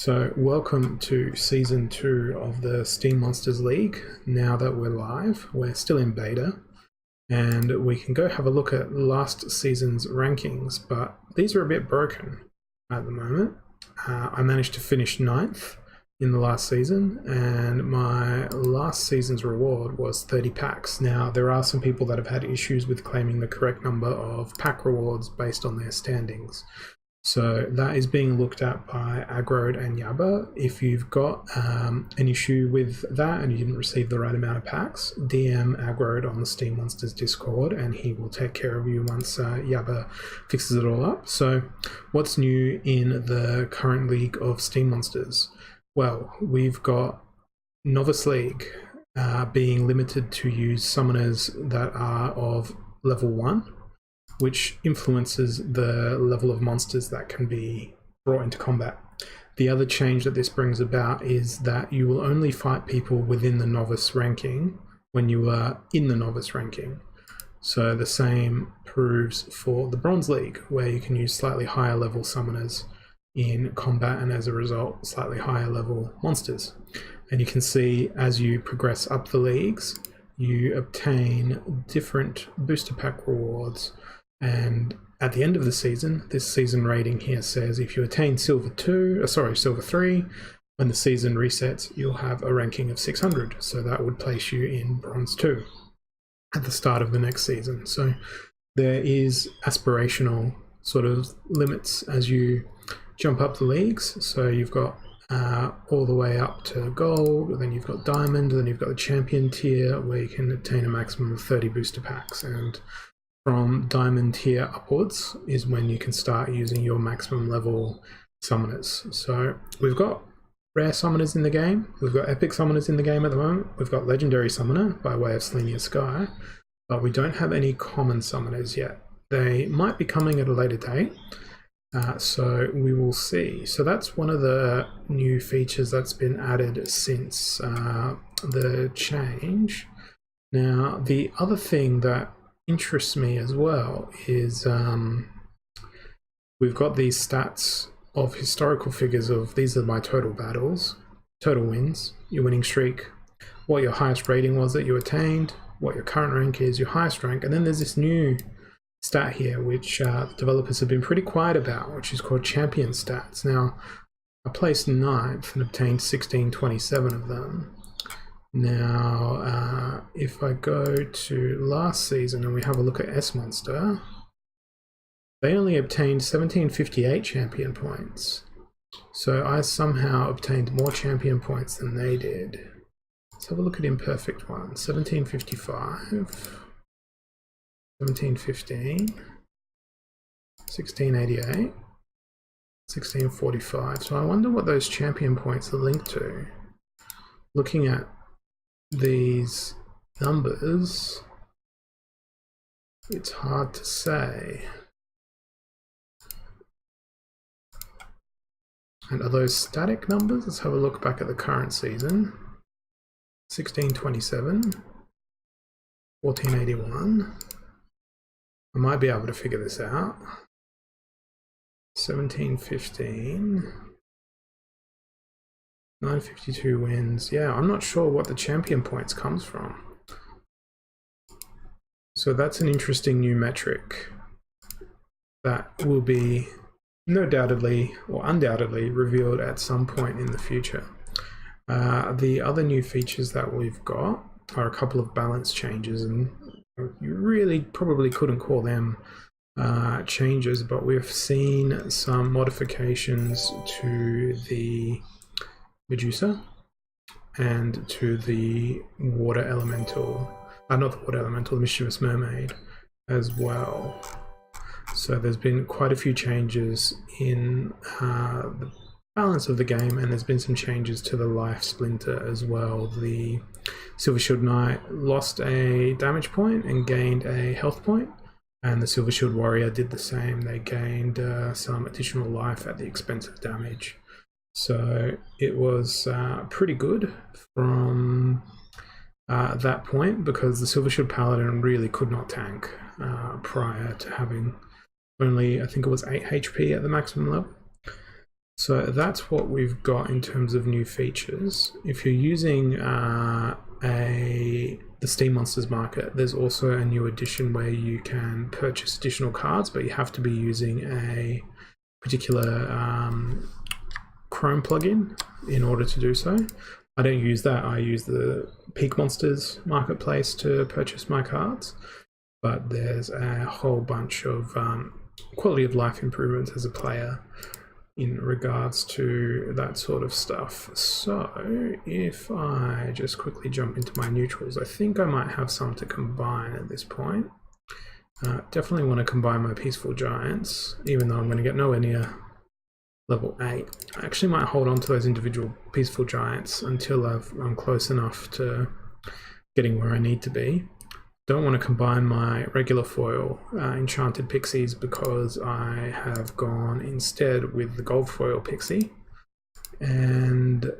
So welcome to Season 2 of the Steem Monsters League. Now that we're live, we're still in beta, and we can go have a look at last season's rankings, but these are a bit broken at the moment. I managed to finish 9th in the last season, and my last season's reward was 30 packs. Now, there are some people that have had issues with claiming the correct number of pack rewards based on their standings. So that is being looked at by Aggroed and Yabba. If you've got an issue with that and you didn't receive the right amount of packs, DM Aggroed on the Steem Monsters Discord and he will take care of you once Yabba fixes it all up. So what's new in the current league of Steem Monsters? Well, we've got Novice League being limited to use summoners that are of level 1. Which influences the level of monsters that can be brought into combat. The other change that this brings about is that you will only fight people within the novice ranking when you are in the novice ranking. So the same proves for the Bronze League, where you can use slightly higher level summoners in combat and as a result slightly higher level monsters. And you can see as you progress up the leagues, you obtain different booster pack rewards. And at the end of the season, this season rating here says if you attain Silver 3, when the season resets, you'll have a ranking of 600. So that would place you in Bronze 2 at the start of the next season. So there is aspirational sort of limits as you jump up the leagues. So you've got all the way up to Gold, then you've got Diamond, then you've got the Champion tier where you can obtain a maximum of 30 booster packs. And from Diamond tier upwards is when you can start using your maximum level summoners. So we've got rare summoners in the game, we've got epic summoners in the game at the moment, we've got legendary summoner by way of Selenia Sky, but we don't have any common summoners yet. They might be coming at a later date, so we will see. So that's one of the new features that's been added since the change. Now, the other thing that interests me as well is we've got these stats of historical figures of these are my total battles, total wins, your winning streak, what your highest rating was that you attained, what your current rank is, your highest rank, and then there's this new stat here which developers have been pretty quiet about, which is called champion stats. Now, I placed 9th and obtained 1627 of them. Now, if I go to last season and we have a look at S Monster, they only obtained 1758 champion points. So I somehow obtained more champion points than they did. Let's have a look at Imperfect One. 1755, 1715, 1688, 1645. So I wonder what those champion points are linked to. Looking at these numbers, it's hard to say. And are those static numbers? Let's have a look back at the current season. 1627, 1481. I might be able to figure this out. 1715. 952 wins. Yeah, I'm not sure what the champion points comes from. So that's an interesting new metric that will be no doubtedly or undoubtedly revealed at some point in the future. The other new features that we've got are a couple of balance changes, and you really probably couldn't call them changes, but we've seen some modifications to the Medusa and to the water elemental, not the water elemental, the mischievous mermaid as well. So there's been quite a few changes in the balance of the game, and there's been some changes to the life splinter as well. The Silver Shield Knight lost a damage point and gained a health point, and the Silver Shield Warrior did the same. They gained some additional life at the expense of damage. So it was pretty good from that point, because the Silver Shield Paladin really could not tank prior to having only, I think it was 8 HP at the maximum level. So that's what we've got in terms of new features. If you're using the Steem Monsters market, there's also a new edition where you can purchase additional cards, but you have to be using a particular Chrome plugin in order to do so. I don't use that. I use the Peak Monsters marketplace to purchase my cards, but there's a whole bunch of quality of life improvements as a player in regards to that sort of stuff. So if I just quickly jump into my neutrals, I think I might have some to combine at this point. Definitely want to combine my Peaceful Giants, even though I'm going to get nowhere near level 8. I actually might hold on to those individual Peaceful Giants until I'm close enough to getting where I need to be. Don't want to combine my regular foil Enchanted Pixies because I have gone instead with the gold foil Pixie. And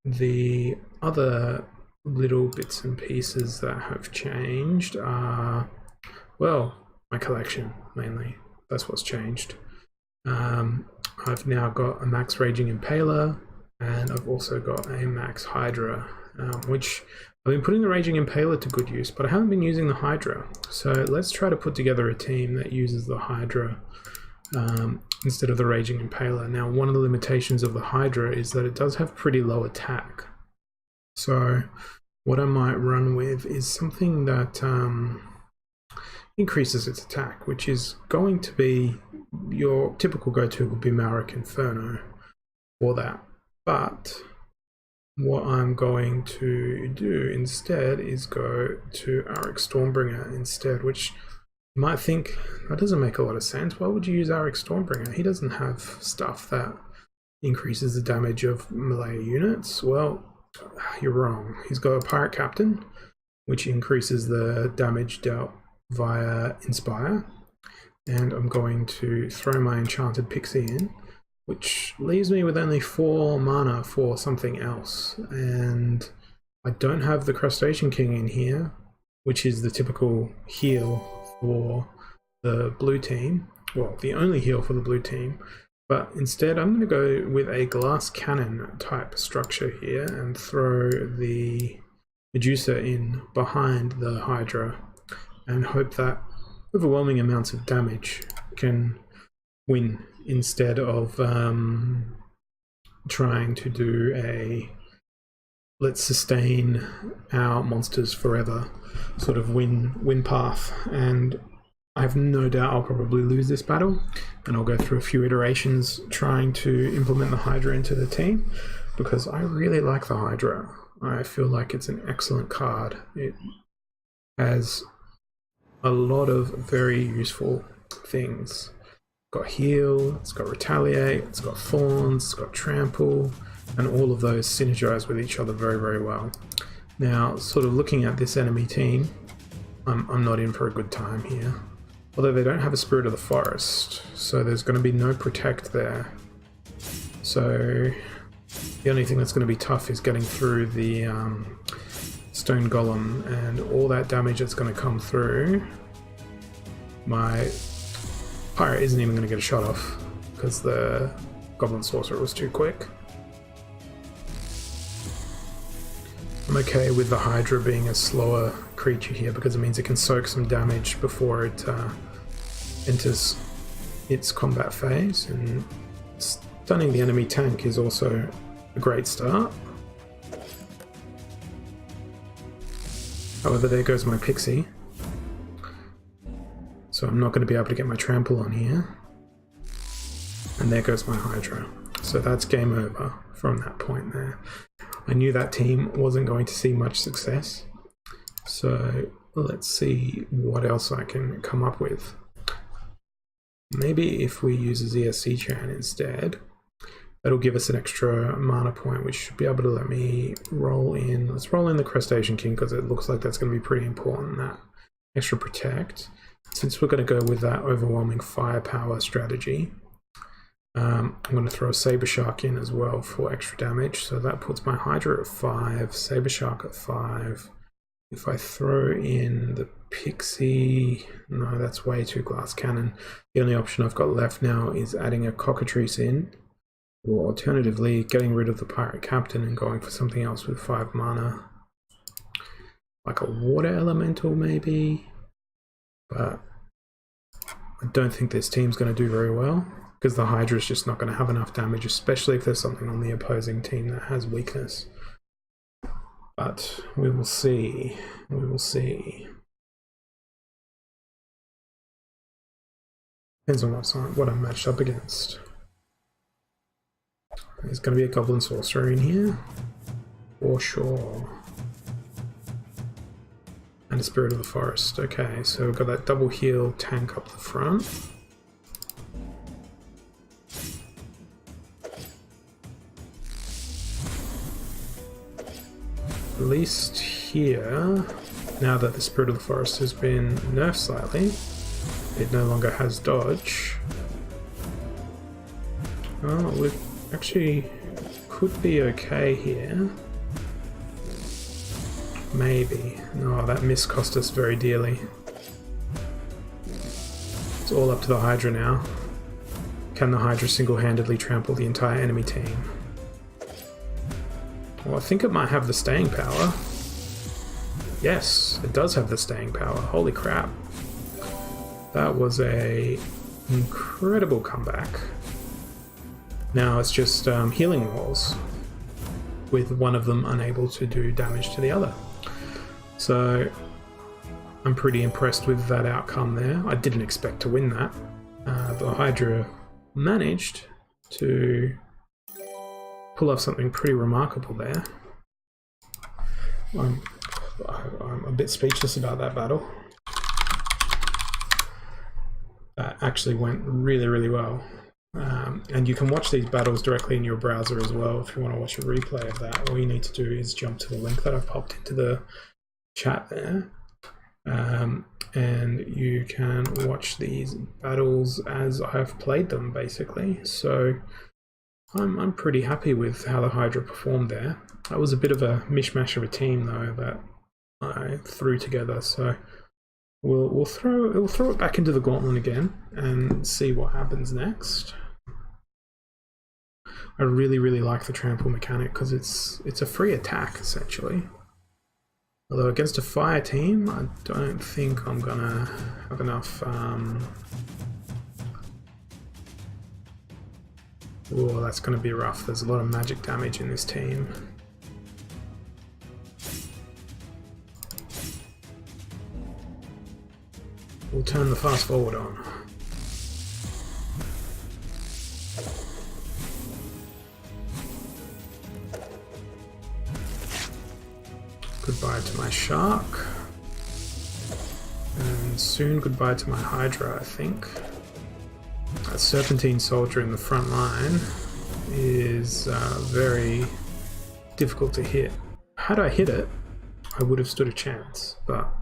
the other little bits and pieces that have changed are, well, my collection mainly. That's what's changed. I've now got a max Raging Impaler, and I've also got a max Hydra, which I've been putting the Raging Impaler to good use, but I haven't been using the Hydra. So let's try to put together a team that uses the Hydra instead of the Raging Impaler. Now, one of the limitations of the Hydra is that it does have pretty low attack. So what I might run with is something that increases its attack, which is going to be your typical go-to would be Malric Inferno for that. But what I'm going to do instead is go to Arik Stormbringer instead, which you might think that doesn't make a lot of sense. Why would you use Arik Stormbringer? He doesn't have stuff that increases the damage of melee units. Well, you're wrong. He's got a Pirate Captain, which increases the damage dealt via Inspire. And I'm going to throw my Enchanted Pixie in, which leaves me with only 4 mana for something else. And I don't have the Crustacean King in here, which is the typical heal for the blue team. Well, the only heal for the blue team. But instead, I'm going to go with a glass cannon type structure here and throw the Medusa in behind the Hydra and hope that overwhelming amounts of damage can win instead of trying to do a let's sustain our monsters forever sort of win path. And I have no doubt I'll probably lose this battle, and I'll go through a few iterations trying to implement the Hydra into the team, because I really like the Hydra. I feel like it's an excellent card. It has a lot of very useful things. It's got heal, it's got retaliate, it's got thorns, it's got trample, and all of those synergize with each other very, very well. Now, sort of looking at this enemy team, I'm not in for a good time here. Although they don't have a Spirit of the Forest, so there's going to be no protect there. So the only thing that's going to be tough is getting through the Stone Golem, and all that damage that's going to come through. My Pirate isn't even going to get a shot off because the Goblin Sorcerer was too quick. I'm okay with the Hydra being a slower creature here because it means it can soak some damage before it enters its combat phase, and stunning the enemy tank is also a great start. However, there goes my Pixie. So I'm not going to be able to get my trample on here. And there goes my Hydra. So that's game over from that point there. I knew that team wasn't going to see much success. So let's see what else I can come up with. Maybe if we use a ZSC Chan instead, that'll give us an extra mana point, which should be able to let me roll in. Let's roll in the Crustacean King because it looks like that's going to be pretty important, that extra protect. Since we're going to go with that overwhelming firepower strategy, I'm going to throw a Saber Shark in as well for extra damage. So that puts my Hydra at 5, Saber Shark at 5. If I throw in the Pixie, no, that's way too glass cannon. The only option I've got left now is adding a Cockatrice in. Or alternatively, getting rid of the pirate captain and going for something else with 5 mana. Like a water elemental maybe. But I don't think this team's going to do very well, because the Hydra is just not going to have enough damage, especially if there's something on the opposing team that has weakness. But we will see. We will see. Depends on what I'm matched up against. There's going to be a Goblin Sorcerer in here, for sure. And a Spirit of the Forest. Okay, so we've got that double heal tank up the front. At least here, now that the Spirit of the Forest has been nerfed slightly, it no longer has dodge. Oh, we actually could be okay here. Maybe. No, that miss cost us very dearly. It's all up to the Hydra now. Can the Hydra single-handedly trample the entire enemy team? Well, I think it might have the staying power. Yes, it does have the staying power. Holy crap. That was a incredible comeback. Now it's just healing walls, with one of them unable to do damage to the other. So I'm pretty impressed with that outcome there. I didn't expect to win that. The Hydra managed to pull off something pretty remarkable there. I'm a bit speechless about that battle. That actually went really, really well. And you can watch these battles directly in your browser as well if you want to watch a replay of that. All you need to do is jump to the link that I've popped into the chat there. And you can watch these battles as I've played them, basically. So I'm pretty happy with how the Hydra performed there. That was a bit of a mishmash of a team, though, that I threw together. So we'll throw it back into the gauntlet again and see what happens next. I really, really like the trample mechanic because it's a free attack essentially. Although against a fire team, I don't think I'm gonna have enough. Oh, that's gonna be rough. There's a lot of magic damage in this team. We'll turn the fast forward on. Goodbye to my shark. And soon goodbye to my Hydra, I think. That Serpentine soldier in the front line is very difficult to hit. Had I hit it, I would have stood a chance, but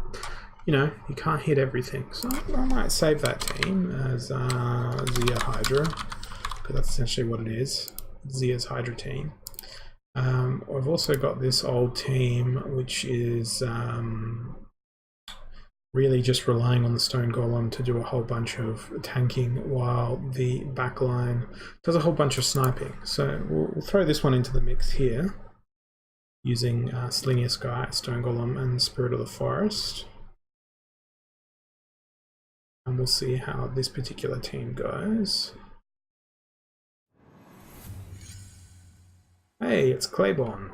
you know, you can't hit everything. So I might save that team as Zia Hydra, because that's essentially what it is. Zia's Hydra team. I've also got this old team, which is really just relying on the Stone Golem to do a whole bunch of tanking while the backline does a whole bunch of sniping. So we'll throw this one into the mix here, using Slinius Guy, Stone Golem, and Spirit of the Forest. And we'll see how this particular team goes. Hey, it's Claiborne.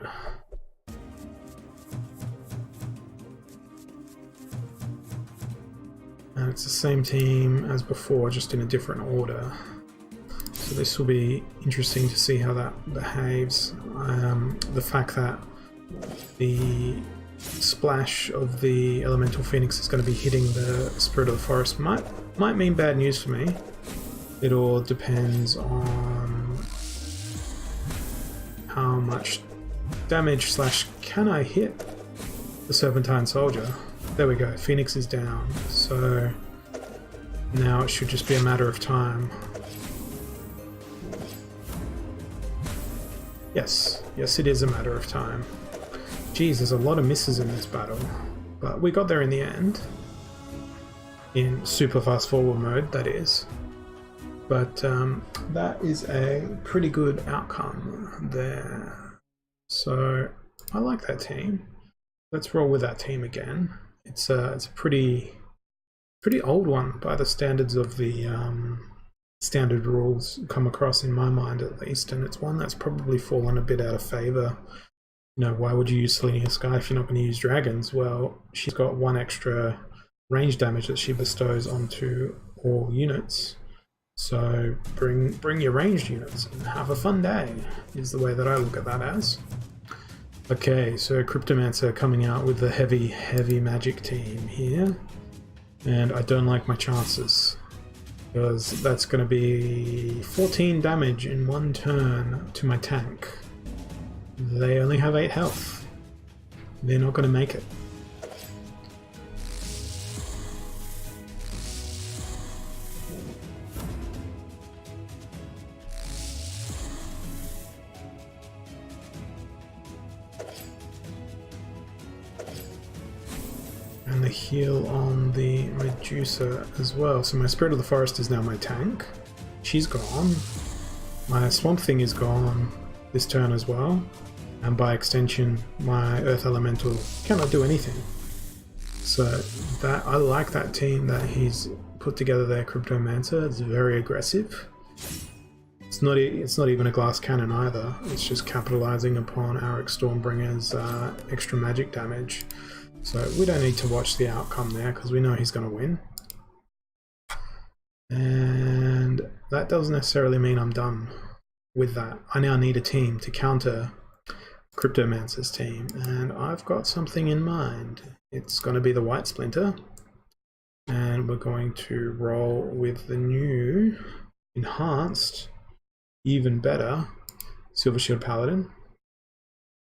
And it's the same team as before, just in a different order. So this will be interesting to see how that behaves. The fact that the splash of the Elemental Phoenix is going to be hitting the Spirit of the Forest might mean bad news for me. It all depends on how much damage / can I hit the Serpentine soldier. There we go, Phoenix is down, so now it should just be a matter of time. Yes, it is a matter of time. Geez, there's a lot of misses in this battle, but we got there in the end. In super fast forward mode, that is. But that is a pretty good outcome there. So I like that team. Let's roll with that team again. It's a pretty old one by the standards of the standard rules come across in my mind, at least, and it's one that's probably fallen a bit out of favor. You know, why would you use Selenia Sky if you're not going to use dragons? Well, she's got one extra range damage that she bestows onto all units. So bring your ranged units and have a fun day, is the way that I look at that as. Okay, so Cryptomancer coming out with the heavy magic team here. And I don't like my chances, because that's going to be 14 damage in one turn to my tank. They only have 8 health. They're not going to make it. And the heal on the Medusa as well. So my Spirit of the Forest is now my tank. She's gone. My Swamp Thing is gone this turn as well. And by extension, my Earth Elemental cannot do anything. So that I like that team that he's put together there, Cryptomancer. It's very aggressive. It's not even a glass cannon either. It's just capitalizing upon our Stormbringer's extra magic damage. So we don't need to watch the outcome there because we know he's going to win. And that doesn't necessarily mean I'm done with that. I now need a team to counter Cryptomancer's team, and I've got something in mind. It's going to be the White Splinter, and we're going to roll with the new, enhanced, even better Silver Shield Paladin.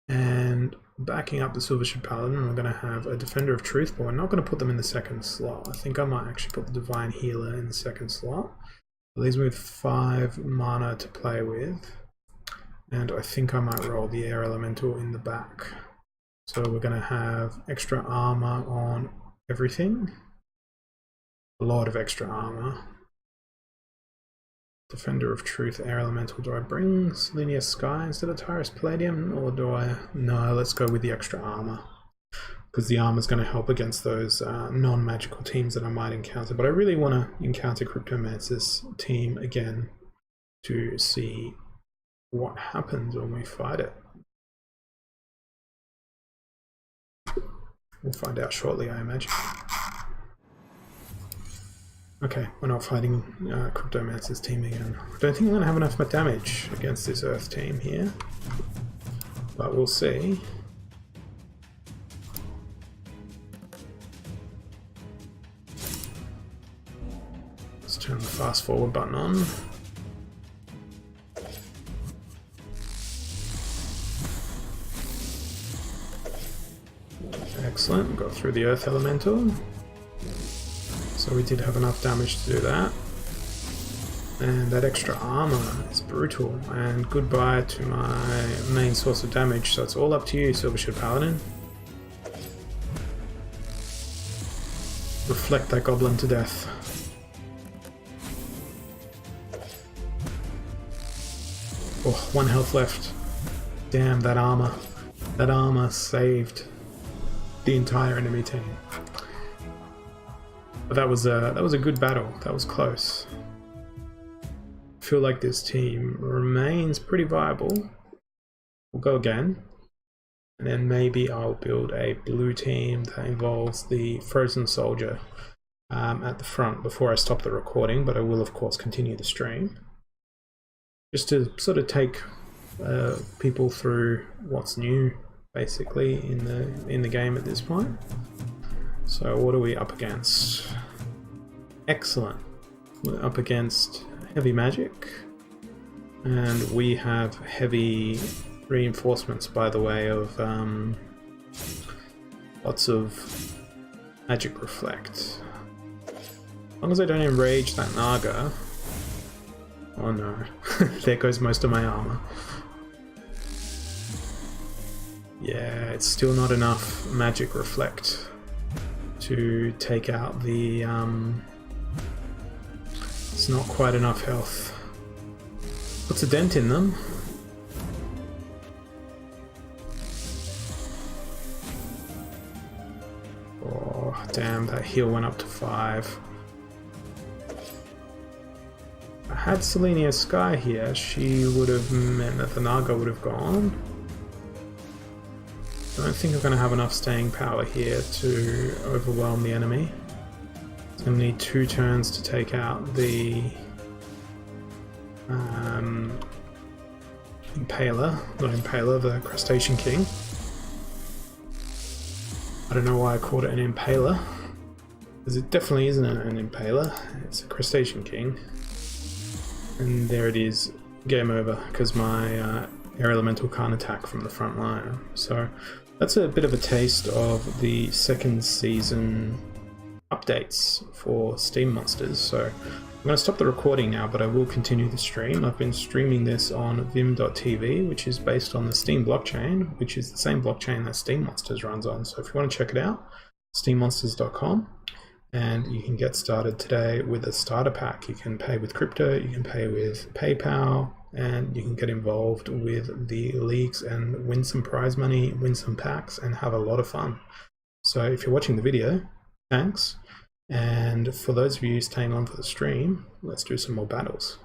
And backing up the Silver Shield Paladin, we're going to have a Defender of Truth, but we're not going to put them in the second slot. I think I might actually put the Divine Healer in the second slot. It leaves me with 5 mana to play with. And I think I might roll the Air Elemental in the back. So we're going to have extra armor on everything. A lot of extra armor. Defender of Truth, Air Elemental. Do I bring Selenia Sky instead of Tyrus Palladium? Or do I... No, let's go with the extra armor. Because the armor is going to help against those non-magical teams that I might encounter. But I really want to encounter Cryptomancer's team again to see what happens when we fight it. We'll find out shortly, I imagine. Okay, we're not fighting Cryptomancer's team again. I don't think I'm going to have enough damage against this Earth team here, but we'll see. Let's turn the fast forward button on. Excellent, got through the Earth Elemental. So we did have enough damage to do that. And that extra armor is brutal. And goodbye to my main source of damage. So it's all up to you, Silver Shield Paladin. Reflect that goblin to death. Oh, 1 health left. Damn, that armor. That armor saved the entire enemy team. But that was a good battle. That was close. I feel like this team remains pretty viable. We'll go again. And then maybe I'll build a blue team that involves the Frozen Soldier at the front before I stop the recording, but I will of course continue the stream. Just to sort of take people through what's new basically in the game at this point. So what are we up against? Excellent. We're up against heavy magic, and we have heavy reinforcements by the way of lots of magic reflect. As long as I don't enrage that Naga. Oh no, there goes most of my armor. Yeah, it's still not enough magic reflect to take out the just not quite enough health. Puts a dent in them. Oh, damn, that heal went up to 5. If I had Selenia Sky here, she would have meant that the Naga would have gone. I don't think I'm going to have enough staying power here to overwhelm the enemy. I'm going to need 2 turns to take out the Impaler, not Impaler, the Crustacean King. I don't know why I called it an Impaler, because it definitely isn't an Impaler, it's a Crustacean King. And there it is, game over, because my Air Elemental can't attack from the front line. So that's a bit of a taste of the second season updates for Steem Monsters. So I'm going to stop the recording now, but I will continue the stream. I've been streaming this on vim.tv, which is based on the Steem blockchain, which is the same blockchain that Steem Monsters runs on. So if you want to check it out, steemmonsters.com, and you can get started today with a starter pack. You can pay with crypto, you can pay with PayPal, and you can get involved with the leagues and win some prize money, win some packs, and have a lot of fun. So if you're watching the video, thanks. And for those of you staying on for the stream, let's do some more battles.